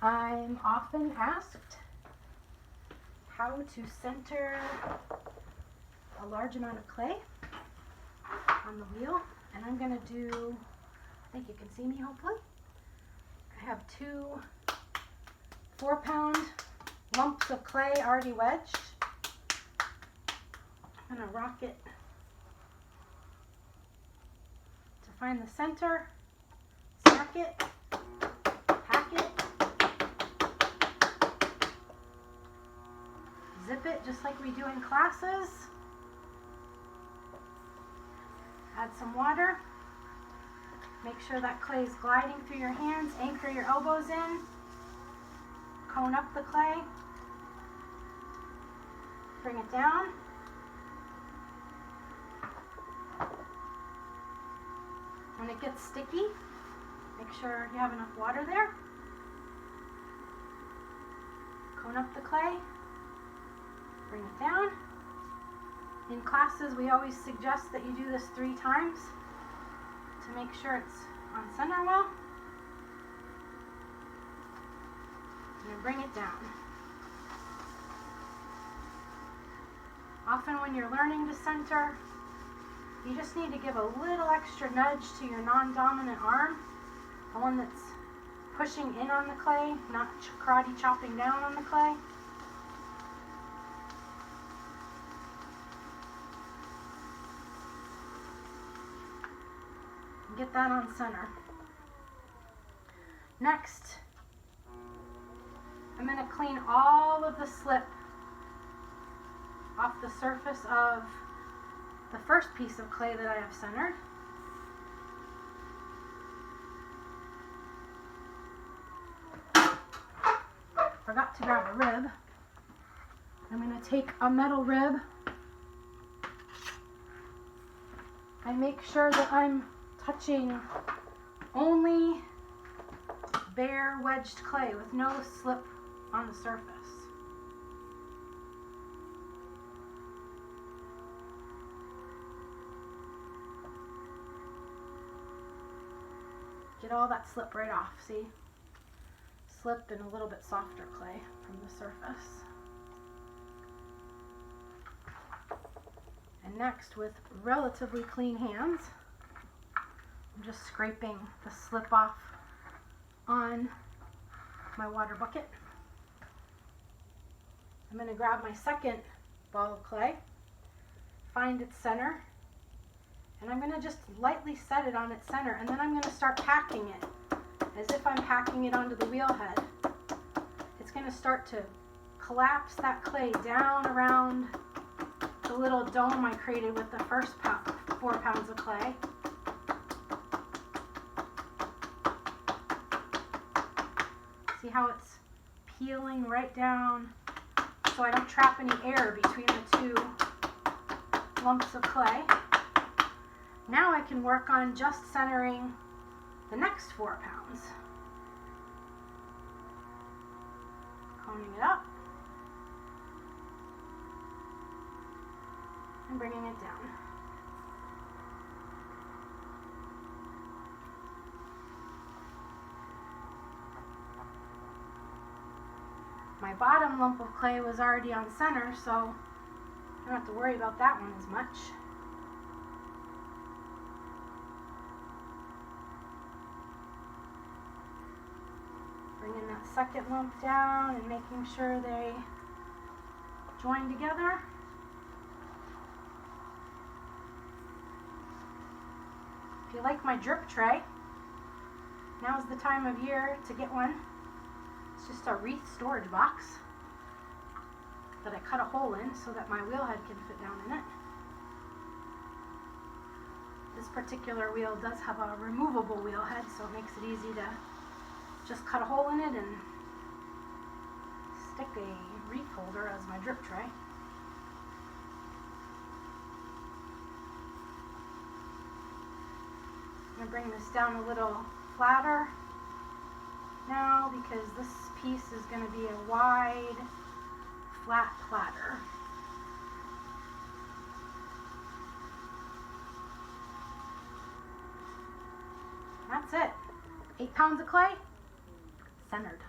I'm often asked how to center a large amount of clay on the wheel, and I'm going to do, I think you can see me hopefully. I have 2 4-pound lumps of clay already wedged. I'm going to rock it to find the center, stack it, pack it, zip it just like we do in classes, add some water, make sure that clay is gliding through your hands, anchor your elbows in, cone up the clay, bring it down, when it gets sticky, make sure you have enough water there, cone up the clay, bring it down. In classes, we always suggest that you do this 3 times to make sure it's on center well. And bring it down. Often when you're learning to center, you just need to give a little extra nudge to your non-dominant arm, the one that's pushing in on the clay, not karate chopping down on the clay. Get that on center. Next, I'm going to clean all of the slip off the surface of the first piece of clay that I have centered. Forgot to grab a rib. I'm going to take a metal rib and make sure that I'm touching only bare wedged clay with no slip on the surface. Get all that slip right off, see? Slip and a little bit softer clay from the surface. And next, with relatively clean hands, I'm just scraping the slip off on my water bucket. I'm going to grab my second ball of clay, find its center, and I'm going to just lightly set it on its center, and then I'm going to start packing it as if I'm packing it onto the wheel head. It's going to start to collapse that clay down around the little dome I created with the first 4 pounds of clay. See how it's peeling right down so I don't trap any air between the 2 lumps of clay. Now I can work on just centering the next 4 pounds. Coning it up and bringing it down. My bottom lump of clay was already on center, so I don't have to worry about that one as much. Bringing that second lump down and making sure they join together. If you like my drip tray, now's the time of year to get one. It's just a wreath storage box that I cut a hole in so that my wheel head can fit down in it. This particular wheel does have a removable wheel head, so it makes it easy to just cut a hole in it and stick a wreath holder as my drip tray. I'm going to bring this down a little flatter now because this piece is going to be a wide, flat platter. That's it. 8 pounds of clay, centered.